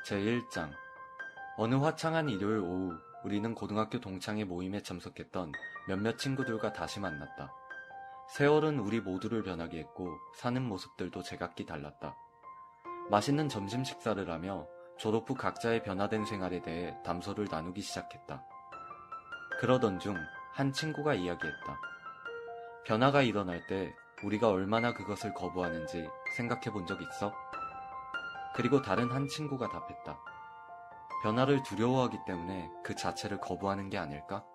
제1장. 어느 화창한 일요일 오후, 우리는 고등학교 동창회 모임에 참석했던 몇몇 친구들과 다시 만났다. 세월은 우리 모두를 변하게 했고 사는 모습들도 제각기 달랐다. 맛있는 점심 식사를 하며 졸업 후 각자의 변화된 생활에 대해 담소를 나누기 시작했다. 그러던 중 한 친구가 이야기했다. 변화가 일어날 때 우리가 얼마나 그것을 거부하는지 생각해 본 적 있어? 그리고 다른 한 친구가 답했다. 변화를 두려워하기 때문에 그 자체를 거부하는 게 아닐까?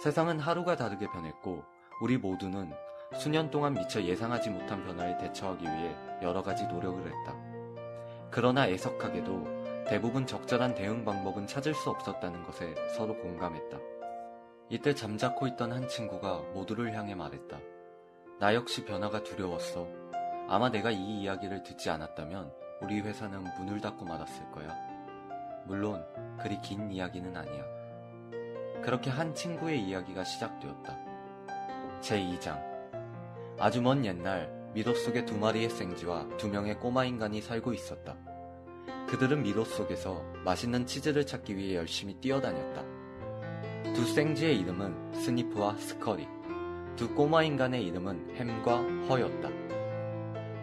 세상은 하루가 다르게 변했고 우리 모두는 수년 동안 미처 예상하지 못한 변화에 대처하기 위해 여러 가지 노력을 했다. 그러나 애석하게도 대부분 적절한 대응 방법은 찾을 수 없었다는 것에 서로 공감했다. 이때 잠자코 있던 한 친구가 모두를 향해 말했다. 나 역시 변화가 두려웠어. 아마 내가 이 이야기를 듣지 않았다면 우리 회사는 문을 닫고 말았을 거야. 물론 그리 긴 이야기는 아니야. 그렇게 한 친구의 이야기가 시작되었다. 제2장. 아주 먼 옛날 미로 속에 2마리의 생쥐와 2명의 꼬마 인간이 살고 있었다. 그들은 미로 속에서 맛있는 치즈를 찾기 위해 열심히 뛰어다녔다. 2 생쥐의 이름은 스니프와 스커리, 2 꼬마 인간의 이름은 햄과 허였다.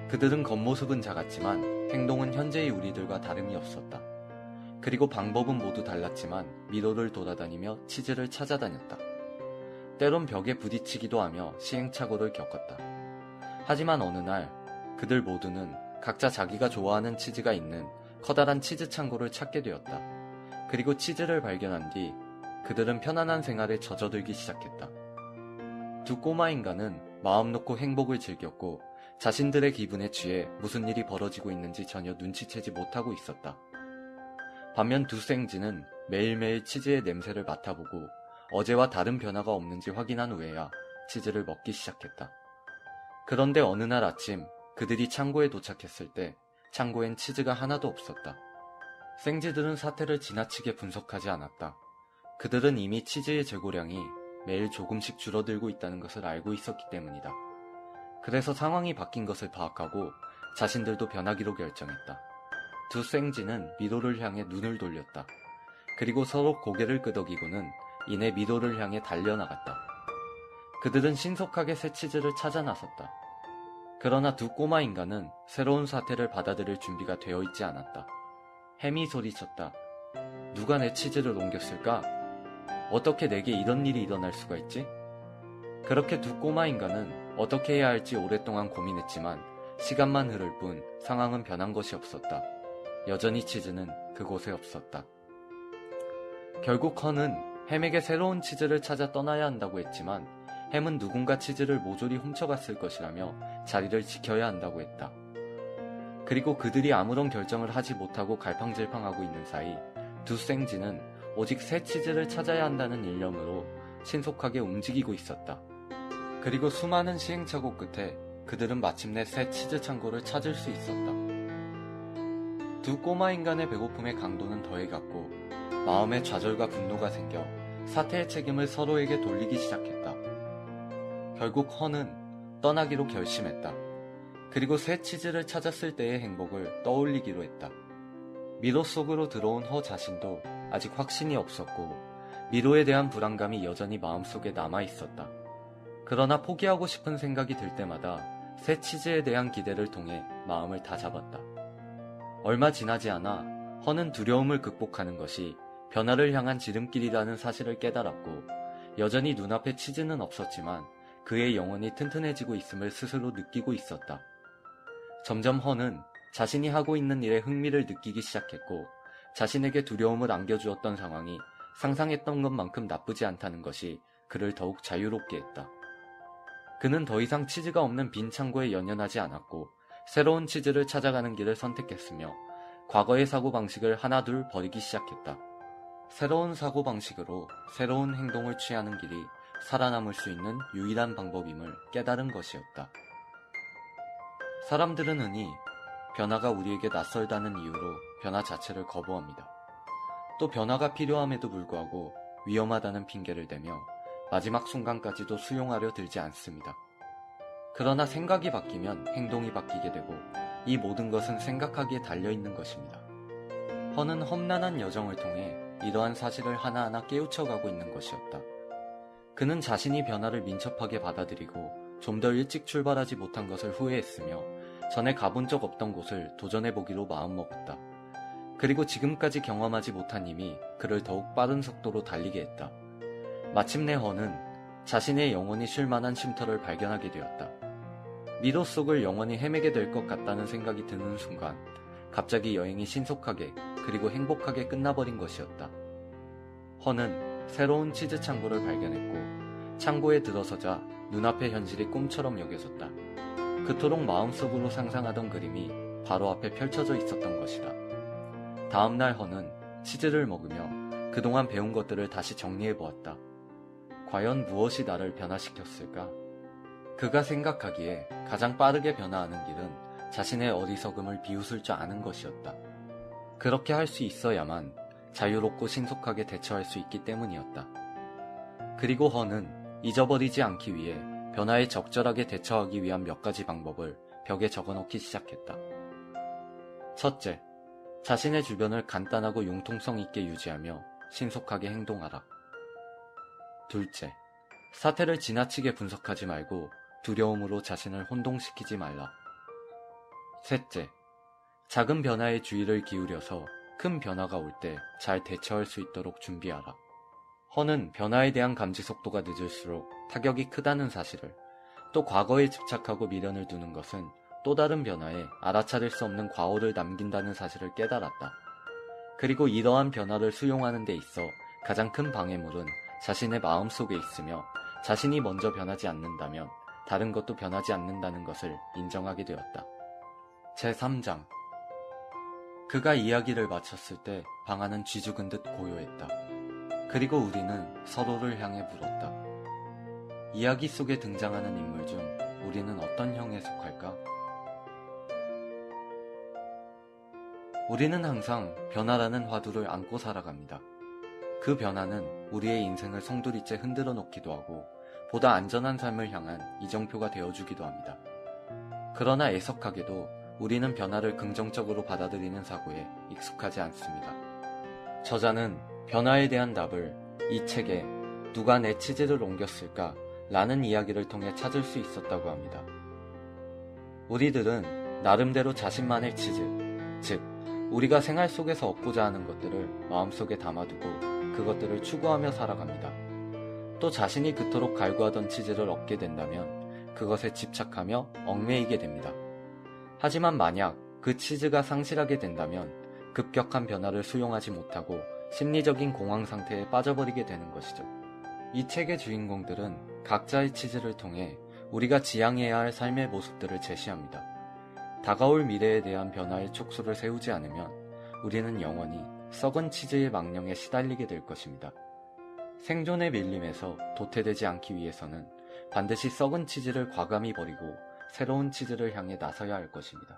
그들은 겉모습은 작았지만 행동은 현재의 우리들과 다름이 없었다. 그리고 방법은 모두 달랐지만 미로를 돌아다니며 치즈를 찾아다녔다. 때론 벽에 부딪히기도 하며 시행착오를 겪었다. 하지만 어느 날 그들 모두는 각자 자기가 좋아하는 치즈가 있는 커다란 치즈 창고를 찾게 되었다. 그리고 치즈를 발견한 뒤 그들은 편안한 생활에 젖어들기 시작했다. 2 꼬마 인간은 마음 놓고 행복을 즐겼고 자신들의 기분에 취해 무슨 일이 벌어지고 있는지 전혀 눈치채지 못하고 있었다. 반면 2 생쥐는 매일매일 치즈의 냄새를 맡아보고 어제와 다른 변화가 없는지 확인한 후에야 치즈를 먹기 시작했다. 그런데 어느 날 아침 그들이 창고에 도착했을 때 창고엔 치즈가 하나도 없었다. 생쥐들은 사태를 지나치게 분석하지 않았다. 그들은 이미 치즈의 재고량이 매일 조금씩 줄어들고 있다는 것을 알고 있었기 때문이다. 그래서 상황이 바뀐 것을 파악하고 자신들도 변하기로 결정했다. 2 생쥐는 미로를 향해 눈을 돌렸다. 그리고 서로 고개를 끄덕이고는 이내 미로를 향해 달려나갔다. 그들은 신속하게 새 치즈를 찾아 나섰다. 그러나 2 꼬마 인간은 새로운 사태를 받아들일 준비가 되어 있지 않았다. 햄이 소리쳤다. 누가 내 치즈를 옮겼을까? 어떻게 내게 이런 일이 일어날 수가 있지? 그렇게 2 꼬마 인간은 어떻게 해야 할지 오랫동안 고민했지만 시간만 흐를 뿐 상황은 변한 것이 없었다. 여전히 치즈는 그곳에 없었다. 결국 헌은 햄에게 새로운 치즈를 찾아 떠나야 한다고 했지만 햄은 누군가 치즈를 모조리 훔쳐갔을 것이라며 자리를 지켜야 한다고 했다. 그리고 그들이 아무런 결정을 하지 못하고 갈팡질팡하고 있는 사이 2 생쥐는 오직 새 치즈를 찾아야 한다는 일념으로 신속하게 움직이고 있었다. 그리고 수많은 시행착오 끝에 그들은 마침내 새 치즈 창고를 찾을 수 있었다. 2 꼬마 인간의 배고픔의 강도는 더해갔고 마음에 좌절과 분노가 생겨 사태의 책임을 서로에게 돌리기 시작했다. 결국 헌은 떠나기로 결심했다. 그리고 새 치즈를 찾았을 때의 행복을 떠올리기로 했다. 미로 속으로 들어온 허 자신도 아직 확신이 없었고 미로에 대한 불안감이 여전히 마음속에 남아있었다. 그러나 포기하고 싶은 생각이 들 때마다 새 치즈에 대한 기대를 통해 마음을 다잡았다. 얼마 지나지 않아 허는 두려움을 극복하는 것이 변화를 향한 지름길이라는 사실을 깨달았고 여전히 눈앞에 치즈는 없었지만 그의 영혼이 튼튼해지고 있음을 스스로 느끼고 있었다. 점점 허는 자신이 하고 있는 일에 흥미를 느끼기 시작했고 자신에게 두려움을 안겨주었던 상황이 상상했던 것만큼 나쁘지 않다는 것이 그를 더욱 자유롭게 했다. 그는 더 이상 치즈가 없는 빈 창고에 연연하지 않았고 새로운 치즈를 찾아가는 길을 선택했으며 과거의 사고방식을 하나둘 버리기 시작했다. 새로운 사고방식으로 새로운 행동을 취하는 길이 살아남을 수 있는 유일한 방법임을 깨달은 것이었다. 사람들은 흔히 변화가 우리에게 낯설다는 이유로 변화 자체를 거부합니다. 또 변화가 필요함에도 불구하고 위험하다는 핑계를 대며 마지막 순간까지도 수용하려 들지 않습니다. 그러나 생각이 바뀌면 행동이 바뀌게 되고 이 모든 것은 생각하기에 달려있는 것입니다. 허는 험난한 여정을 통해 이러한 사실을 하나하나 깨우쳐가고 있는 것이었다. 그는 자신이 변화를 민첩하게 받아들이고 좀 더 일찍 출발하지 못한 것을 후회했으며 전에 가본 적 없던 곳을 도전해보기로 마음먹었다. 그리고 지금까지 경험하지 못한 힘이 그를 더욱 빠른 속도로 달리게 했다. 마침내 허는 자신의 영원히 쉴 만한 쉼터를 발견하게 되었다. 미로 속을 영원히 헤매게 될 것 같다는 생각이 드는 순간 갑자기 여행이 신속하게 그리고 행복하게 끝나버린 것이었다. 허는 새로운 치즈 창고를 발견했고 창고에 들어서자 눈앞의 현실이 꿈처럼 여겨졌다. 그토록 마음속으로 상상하던 그림이 바로 앞에 펼쳐져 있었던 것이다. 다음날 허는 치즈를 먹으며 그동안 배운 것들을 다시 정리해보았다. 과연 무엇이 나를 변화시켰을까? 그가 생각하기에 가장 빠르게 변화하는 길은 자신의 어리석음을 비웃을 줄 아는 것이었다. 그렇게 할 수 있어야만 자유롭고 신속하게 대처할 수 있기 때문이었다. 그리고 허는 잊어버리지 않기 위해 변화에 적절하게 대처하기 위한 몇 가지 방법을 벽에 적어놓기 시작했다. 첫째, 자신의 주변을 간단하고 융통성 있게 유지하며 신속하게 행동하라. 둘째, 사태를 지나치게 분석하지 말고 두려움으로 자신을 혼동시키지 말라. 셋째, 작은 변화에 주의를 기울여서 큰 변화가 올 때 잘 대처할 수 있도록 준비하라. 허는 변화에 대한 감지 속도가 늦을수록 타격이 크다는 사실을, 또 과거에 집착하고 미련을 두는 것은 또 다른 변화에 알아차릴 수 없는 과오를 남긴다는 사실을 깨달았다. 그리고 이러한 변화를 수용하는 데 있어 가장 큰 방해물은 자신의 마음 속에 있으며 자신이 먼저 변하지 않는다면 다른 것도 변하지 않는다는 것을 인정하게 되었다. 제3장. 그가 이야기를 마쳤을 때 방 안은 쥐죽은 듯 고요했다. 그리고 우리는 서로를 향해 물었다. 이야기 속에 등장하는 인물 중 우리는 어떤 형에 속할까? 우리는 항상 변화라는 화두를 안고 살아갑니다. 그 변화는 우리의 인생을 송두리째 흔들어 놓기도 하고 보다 안전한 삶을 향한 이정표가 되어주기도 합니다. 그러나 애석하게도 우리는 변화를 긍정적으로 받아들이는 사고에 익숙하지 않습니다. 저자는 변화에 대한 답을 이 책에 누가 내 치즈를 옮겼을까? 라는 이야기를 통해 찾을 수 있었다고 합니다. 우리들은 나름대로 자신만의 치즈, 즉 우리가 생활 속에서 얻고자 하는 것들을 마음속에 담아두고 그것들을 추구하며 살아갑니다. 또 자신이 그토록 갈구하던 치즈를 얻게 된다면 그것에 집착하며 얽매이게 됩니다. 하지만 만약 그 치즈가 상실하게 된다면 급격한 변화를 수용하지 못하고 심리적인 공황 상태에 빠져버리게 되는 것이죠. 이 책의 주인공들은 각자의 치즈를 통해 우리가 지향해야 할 삶의 모습들을 제시합니다. 다가올 미래에 대한 변화의 촉수를 세우지 않으면 우리는 영원히 썩은 치즈의 망령에 시달리게 될 것입니다. 생존의 밀림에서 도태되지 않기 위해서는 반드시 썩은 치즈를 과감히 버리고 새로운 치즈를 향해 나서야 할 것입니다.